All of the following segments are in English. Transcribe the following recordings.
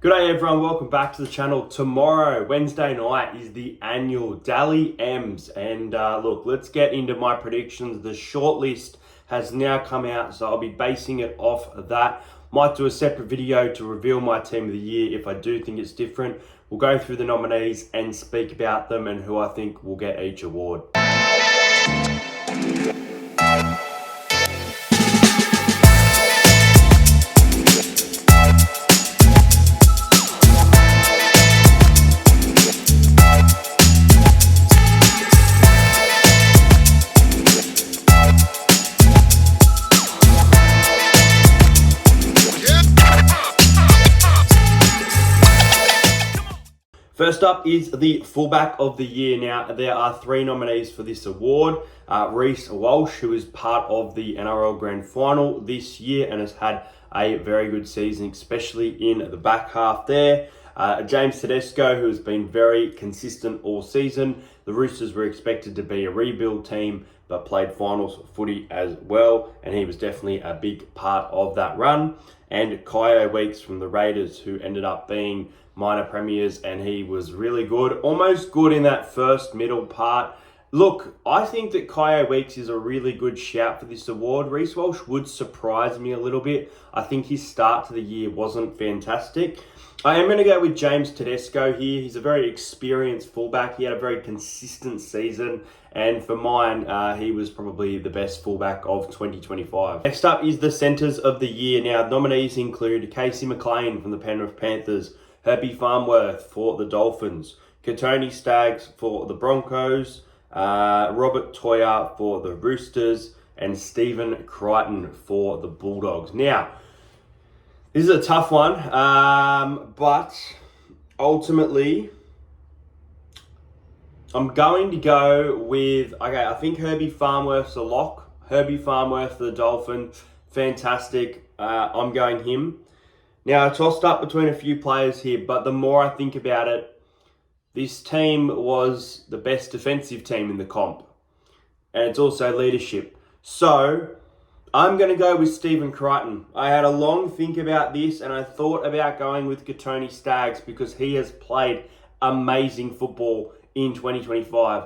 Good day everyone, welcome back to the channel. Tomorrow, Wednesday night, is the annual Dally M's. And look, let's get into my predictions. The shortlist has now come out, so I'll be basing it off of that. Might do a separate video to reveal my team of the year if I do think it's different. We'll go through the nominees and speak about them and who I think will get each award. First up is the fullback of the year. Now, there are three nominees for this award. Reece Walsh, who is part of the NRL Grand Final this year and has had a very good season, especially in the back half there. James Tedesco, who has been very consistent all season. The Roosters were expected to be a rebuild team, but played finals footy as well, and he was definitely a big part of that run. And Kyo Weeks from the Raiders, who ended up being minor premiers, and he was really good, almost good in that first middle part. Look, I think that Kyo Weeks is a really good shout for this award. Reece Walsh would surprise me a little bit. I think his start to the year wasn't fantastic. I am going to go with James Tedesco here. He's a very experienced fullback. He had a very consistent season, and for mine, he was probably the best fullback of 2025. Next up is the centres of the year. Now, nominees include Casey McLean from the Penrith Panthers, Herbie Farnworth for the Dolphins, Kotoni Staggs for the Broncos, Robert Toya for the Roosters, and Stephen Crichton for the Bulldogs. Now, this is a tough one, but ultimately, I'm going to go with, I think Herbie Farnworth's a lock. Herbie Farnworth for the Dolphins, fantastic. I'm going him. Now, I tossed up between a few players here, but the more I think about it, this team was the best defensive team in the comp. And it's also leadership. So, I'm going to go with Stephen Crichton. I had a long think about this, and I thought about going with Kotoni Staggs because he has played amazing football in 2025.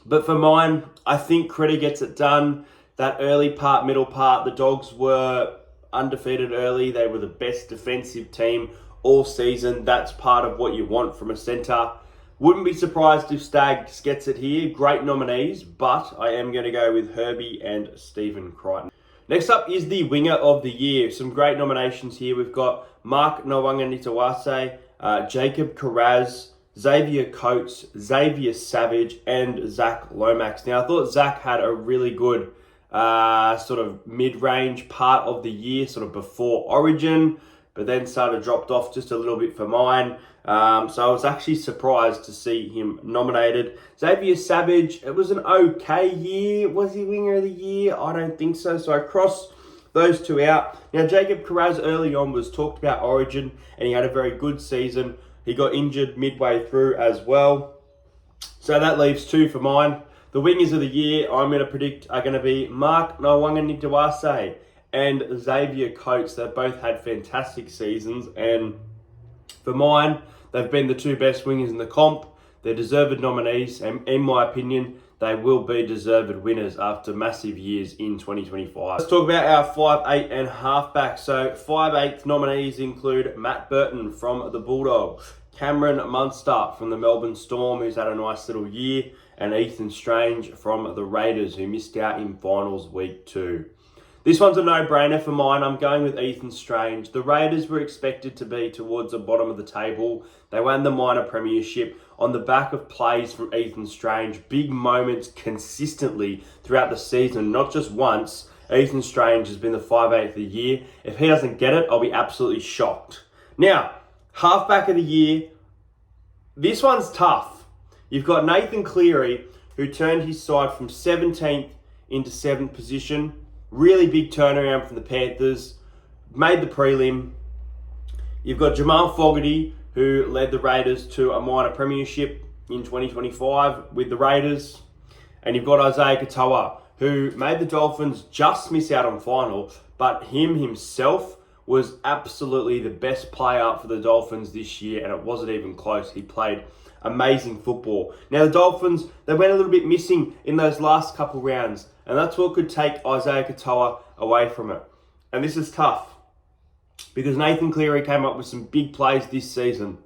But for mine, I think Critter gets it done. That early part, middle part, the Dogs were undefeated early. They were the best defensive team all season. That's part of what you want from a centre. Wouldn't be surprised if Staggs gets it here. Great nominees, but I am going to go with Herbie and Stephen Crichton. Next up is the winger of the year. Some great nominations here. We've got Mark Nawaqanitawase, Jacob Kiraz, Xavier Coates, Xavier Savage, and Zach Lomax. Now, I thought Zach had a really good sort of mid-range part of the year, sort of before Origin, but then dropped off just a little bit for mine. So I was actually surprised to see him nominated. Xavier Savage, it was an okay year. Was he winger of the year? I don't think so. So I crossed those two out. Now, Jacob Kiraz early on was talked about Origin, and he had a very good season. He got injured midway through as well. So that leaves two for mine. The wingers of the year, I'm going to predict, are going to be Mark Nawaqanitawase and Xavier Coates. They've both had fantastic seasons, and for mine, they've been the two best wingers in the comp. They're deserved nominees, and in my opinion, they will be deserved winners after massive years in 2025. Let's talk about our 5'8" and halfback. So 5'8" nominees include Matt Burton from the Bulldogs, Cameron Munster from the Melbourne Storm, who's had a nice little year, and Ethan Strange from the Raiders, who missed out in finals week 2. This one's a no-brainer for mine. I'm going with Ethan Strange. The Raiders were expected to be towards the bottom of the table. They won the minor premiership on the back of plays from Ethan Strange. Big moments consistently throughout the season, not just once. Ethan Strange has been the 5'8" of the year. If he doesn't get it, I'll be absolutely shocked. Now, halfback of the year. This one's tough. You've got Nathan Cleary, who turned his side from 17th into 7th position. Really big turnaround from the Panthers. Made the prelim. You've got Jamal Fogarty, who led the Raiders to a minor premiership in 2025 with the Raiders. And you've got Isaiah Katoa, who made the Dolphins just miss out on final, but him himself was absolutely the best player for the Dolphins this year, and it wasn't even close. He played amazing football. Now, the Dolphins, they went a little bit missing in those last couple rounds, and that's what could take Isaiah Katoa away from it. And this is tough, because Nathan Cleary came up with some big plays this season.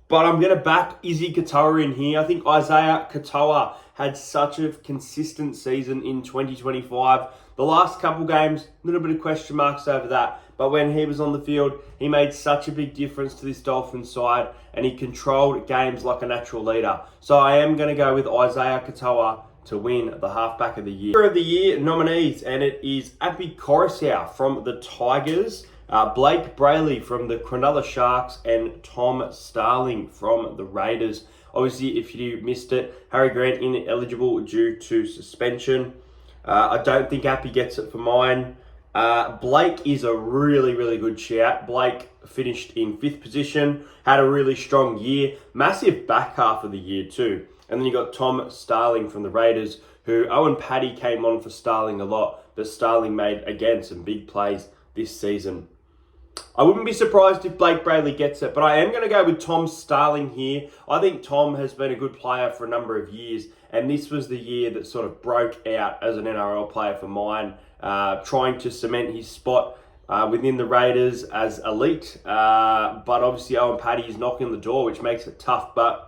But I'm going to back Izzy Katoa in here. I think Isaiah Katoa had such a consistent season in 2025. The last couple games, a little bit of question marks over that. But when he was on the field, he made such a big difference to this Dolphins side, and he controlled games like a natural leader. So I am going to go with Isaiah Katoa to win the halfback of the year. Player of the year nominees, and it is Api Koroisau from the Tigers, Blake Brayley from the Cronulla Sharks, and Tom Starling from the Raiders. Obviously, if you missed it, Harry Grant ineligible due to suspension. I don't think Appy gets it for mine. Blake is a really, really good shout. Blake finished in 5th position, had a really strong year, massive back half of the year too. And then you got Tom Starling from the Raiders, who Owen Paddy came on for Starling a lot, but Starling made, again, some big plays this season. I wouldn't be surprised if Blake Brayley gets it, but I am going to go with Tom Starling here. I think Tom has been a good player for a number of years, and this was the year that sort of broke out as an NRL player for mine, trying to cement his spot within the Raiders as elite. But obviously Owen Paddy is knocking on the door, which makes it tough. But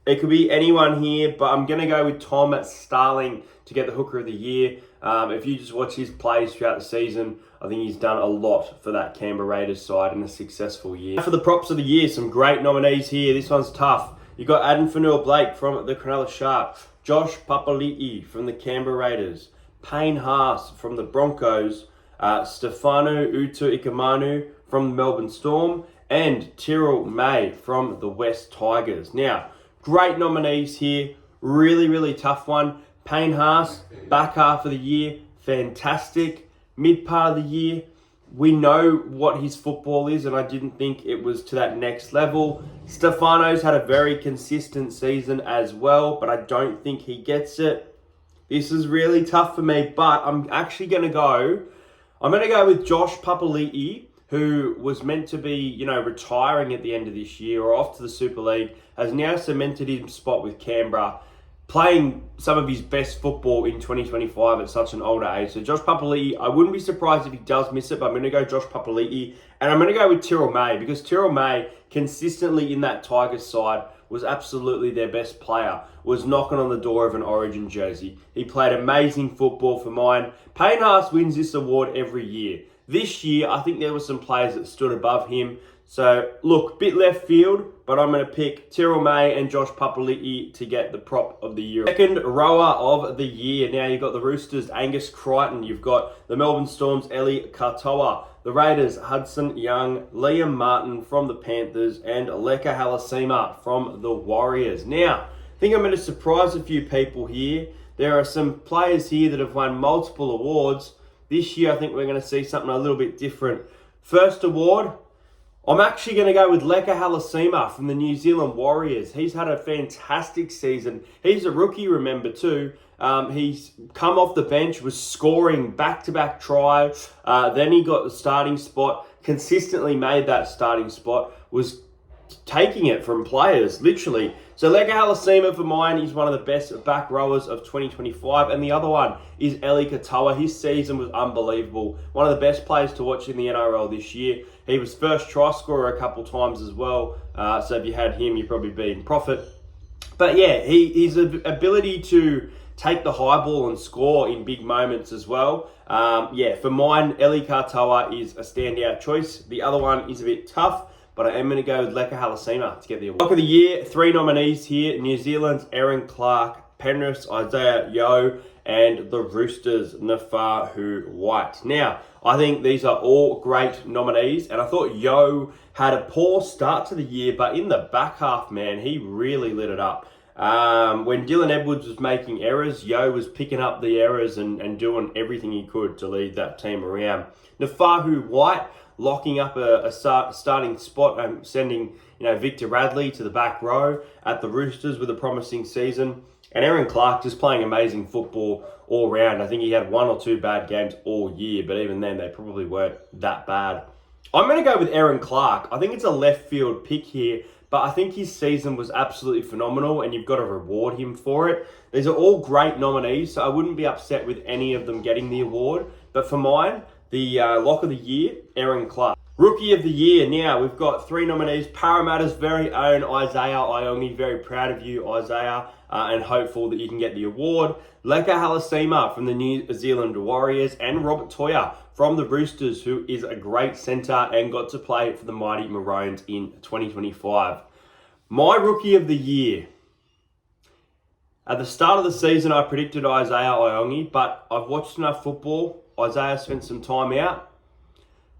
it could be anyone here, but I'm going to go with Tom Starling to get the hooker of the year. If you just watch his plays throughout the season, I think he's done a lot for that Canberra Raiders side in a successful year. For the props of the year, some great nominees here. This one's tough. You've got Adam Fanua-Blake from the Cronulla Sharks, Josh Papali'i from the Canberra Raiders, Payne Haas from the Broncos, Stefano Utu-Ikamanu from the Melbourne Storm, and Tyrrell May from the West Tigers. Now, great nominees here. Really, really tough one. Payne Haas, back half of the year, fantastic. Mid part of the year, we know what his football is, and I didn't think it was to that next level. Stefano's had a very consistent season as well, but I don't think he gets it. This is really tough for me, but I'm actually going to go with Josh Papali'i, who was meant to be, retiring at the end of this year or off to the Super League, has now cemented his spot with Canberra, playing some of his best football in 2025 at such an older age. So Josh Papali'i, I wouldn't be surprised if he does miss it, but I'm going to go Josh Papali'i. And I'm going to go with Tyrrell May, because Tyrrell May, consistently in that Tigers side, was absolutely their best player, was knocking on the door of an Origin jersey. He played amazing football for mine. Payne Haas wins this award every year. This year, I think there were some players that stood above him. So, look, bit left field, but I'm going to pick Tyrrell May and Josh Papali'i to get the prop of the year. Second rower of the year. Now, you've got the Roosters, Angus Crichton. You've got the Melbourne Storms, Eli Katoa. The Raiders, Hudson Young, Liam Martin from the Panthers, and Leka Halasima from the Warriors. Now, I think I'm going to surprise a few people here. There are some players here that have won multiple awards. This year, I think we're going to see something a little bit different. First award, I'm actually going to go with Leka Halasima from the New Zealand Warriors. He's had a fantastic season. He's a rookie, remember, too. He's come off the bench, was scoring back-to-back tries. Then he got the starting spot, consistently made that starting spot, was taking it from players, literally. So Leka Halasima for mine is one of the best back rowers of 2025. And the other one is Eli Katoa. His season was unbelievable. One of the best players to watch in the NRL this year. He was first try scorer a couple times as well. So if you had him, you'd probably be in profit. But yeah, his ability to take the high ball and score in big moments as well. For mine, Eli Katoa is a standout choice. The other one is a bit tough, but I am going to go with Leka Halasima to get the award. Lock of the year, 3 nominees here. New Zealand's Aaron Clark, Penrith's Isaiah Yeo, and the Roosters' Nafahu White. Now, I think these are all great nominees, and I thought Yeo had a poor start to the year, but in the back half, man, he really lit it up. When Dylan Edwards was making errors, Yeo was picking up the errors and doing everything he could to lead that team around. Nafahu White locking up a starting spot and sending Victor Radley to the back row at the Roosters with a promising season. And Aaron Clark just playing amazing football all round. I think he had 1 or 2 bad games all year, but even then they probably weren't that bad. I'm going to go with Aaron Clark. I think it's a left field pick here, but I think his season was absolutely phenomenal and you've got to reward him for it. These are all great nominees, so I wouldn't be upset with any of them getting the award. But for mine, the lock of the year, Aaron Clark. Rookie of the year. Now, we've got 3 nominees. Parramatta's very own Isaiah Iongi. Very proud of you, Isaiah, and hopeful that you can get the award. Leka Halasima from the New Zealand Warriors, and Robert Toya from the Roosters, who is a great centre and got to play for the mighty Maroons in 2025. My rookie of the year. At the start of the season, I predicted Isaiah Iongi, but I've watched enough football. Isaiah spent some time out.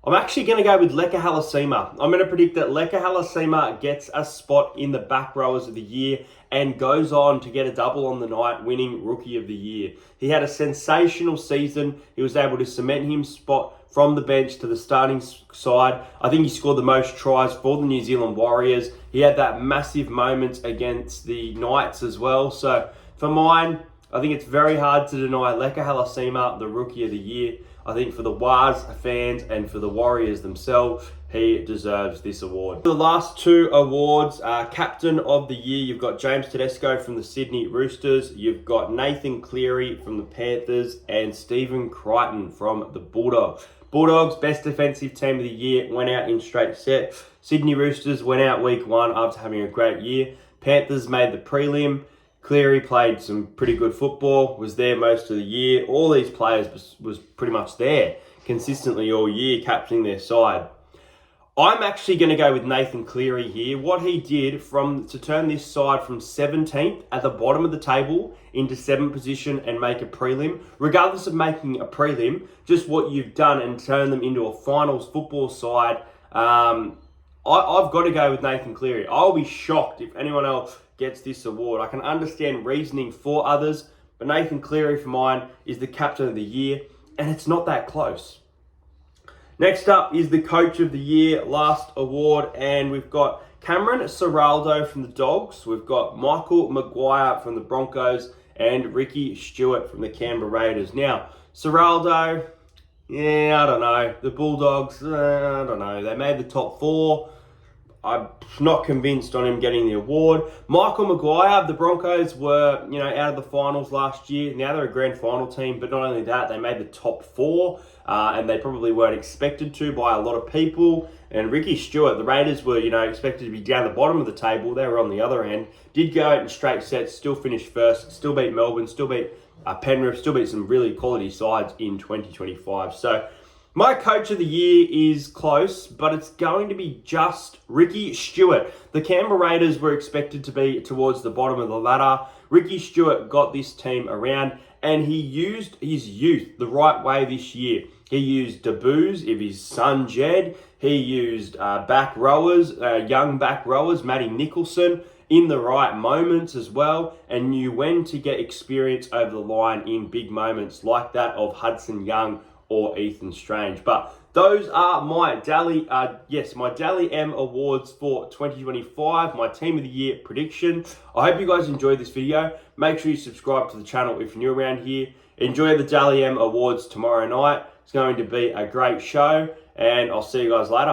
I'm actually going to go with Leka Halasima. I'm going to predict that Leka Halasima gets a spot in the back rowers of the year and goes on to get a double on the night, winning Rookie of the Year. He had a sensational season. He was able to cement his spot from the bench to the starting side. I think he scored the most tries for the New Zealand Warriors. He had that massive moment against the Knights as well. So for mine, I think it's very hard to deny Leka Halasima the Rookie of the Year. I think for the Wars fans and for the Warriors themselves, he deserves this award. The last 2 awards, Captain of the Year, you've got James Tedesco from the Sydney Roosters, you've got Nathan Cleary from the Panthers, and Stephen Crichton from the Bulldogs. Bulldogs, best defensive team of the year, went out in straight set. Sydney Roosters went out week 1 after having a great year. Panthers made the prelim. Cleary played some pretty good football, was there most of the year. All these players was pretty much there consistently all year, captaining their side. I'm actually going to go with Nathan Cleary here. What he did to turn this side from 17th at the bottom of the table into 7th position and make a prelim, regardless of making a prelim, just what you've done and turn them into a finals football side. I've got to go with Nathan Cleary. I'll be shocked if anyone else gets this award. I can understand reasoning for others, but Nathan Cleary for mine is the Captain of the Year, and it's not that close. Next up is the Coach of the Year, last award, and we've got Cameron Ciraldo from the Dogs, we've got Michael Maguire from the Broncos, and Ricky Stewart from the Canberra Raiders. Now, Ciraldo, I don't know. The Bulldogs, I don't know. They made the top 4. I'm not convinced on him getting the award. Michael Maguire, the Broncos were, out of the finals last year. Now they're a grand final team, but not only that, they made the top 4, and they probably weren't expected to by a lot of people. And Ricky Stewart, the Raiders were, expected to be down the bottom of the table. They were on the other end. Did go out in straight sets, still finished first, still beat Melbourne, still beat Penrith, still beat some really quality sides in 2025. So my Coach of the Year is close, but it's going to be just Ricky Stewart. The Canberra Raiders were expected to be towards the bottom of the ladder. Ricky Stewart got this team around, and he used his youth the right way this year. He used debuts of his son Jed. He used back rowers, young back rowers, Matty Nicholson, in the right moments as well, and knew when to get experience over the line in big moments like that of Hudson Young or Ethan Strange. But those are my Dally M awards for 2025, my Team of the Year prediction. I hope you guys enjoyed this video. Make sure you subscribe to the channel if you're new around here. Enjoy the Dally M awards tomorrow night. It's going to be a great show, and I'll see you guys later.